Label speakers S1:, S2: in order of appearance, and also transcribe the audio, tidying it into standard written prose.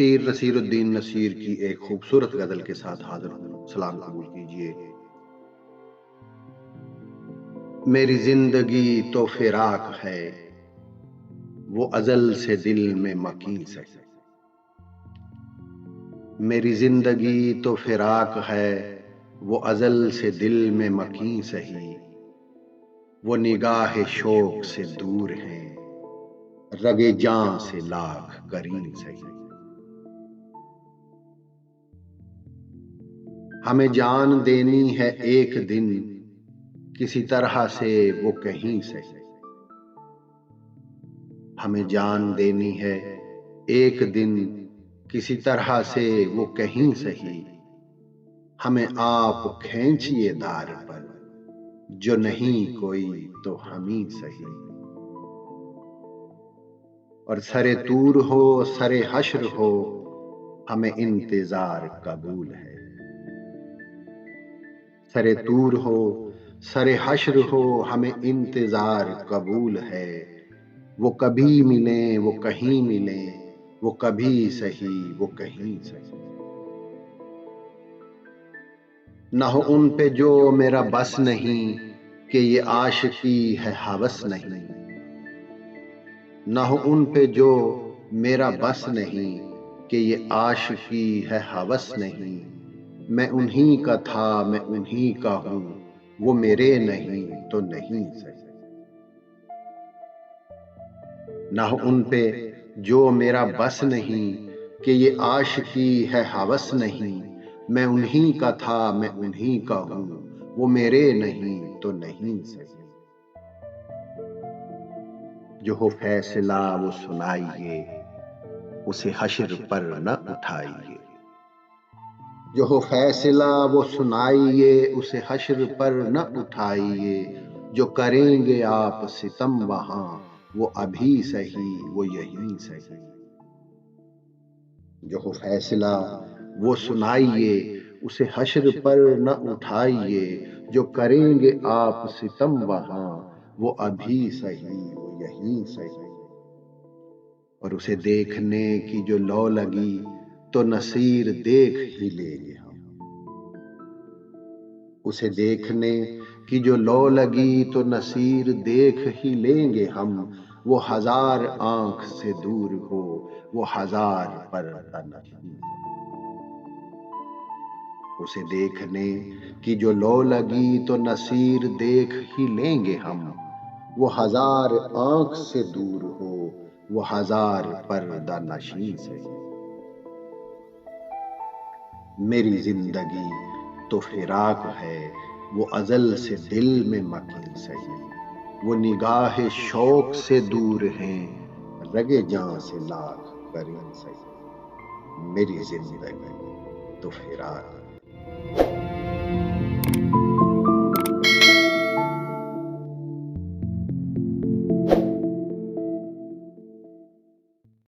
S1: पीर नसीरुद्दीन नसीर की एक खूबसूरत गजल के साथ हाजिर हूँ। सलाम कबूल कीजिए। मेरी जिंदगी तो फिराक है, वो अजल से दिल में मकीन से। मेरी जिंदगी तो फिराक है, वो अजल से दिल में मकीन सही। वो निगाह शौक से दूर है, रगे जान से लाख करीन सही। हमें जान देनी है एक दिन, किसी तरह से वो कहीं से। हमें जान देनी है एक दिन, किसी तरह से वो कहीं सही। हमें आप खींचिए दार पर, जो नहीं कोई तो हम ही सही। और सरे तूर हो सरे हश्र हो, हमें इंतजार कबूल है। सरे तूर हो सरे हश्र हो, हमें इंतजार कबूल है। वो कभी मिले वो कहीं मिले, वो कभी सही वो कहीं सही। न हो उन पे जो मेरा बस नहीं, कि ये आशिकी है हवस नहीं। न हो उन पे जो मेरा बस नहीं, कि ये आशिकी है हवस नहीं। मैं उन्हीं का था मैं उन्हीं का हूं, वो मेरे नहीं तो नहीं सही। न हो उन पे जो मेरा बस नहीं, कि ये आशिकी है हवस नहीं। मैं उन्हीं का था मैं उन्हीं का हूं, वो मेरे नहीं तो नहीं सही। जो हो फैसला वो सुनाइए, उसे हश्र पर न उठाइए। जो हो फैसला वो सुनाइए, उसे हश्र पर न उठाइए। जो करेंगे आप सितम वहां, वो अभी सही वो यहीं सही। जो हो फैसला वो सुनाइए, उसे हश्र पर न उठाइए। जो करेंगे आप सितम वहां, वो अभी सही वो यहीं सही। और उसे देखने की जो लौ लगी, तो नसीर देख ही लेंगे हम। उसे देखने की जो लौ लगी, तो नसीर देख ही लेंगे हम। वो हजार आंख से दूर हो, वो हजार पर्दा नहीं। उसे देखने की जो लौ लगी, तो नसीर देख ही लेंगे हम। वो हजार आंख से दूर हो, वो हजार पर्दा नशीं से। मेरी जिंदगी तो फिराक है, वो अजल से दिल में मकीन सही। वो निगाह शौक से दूर हैं, रगे जां से लाख करीन सही। मेरी जिंदगी तो फिराक है।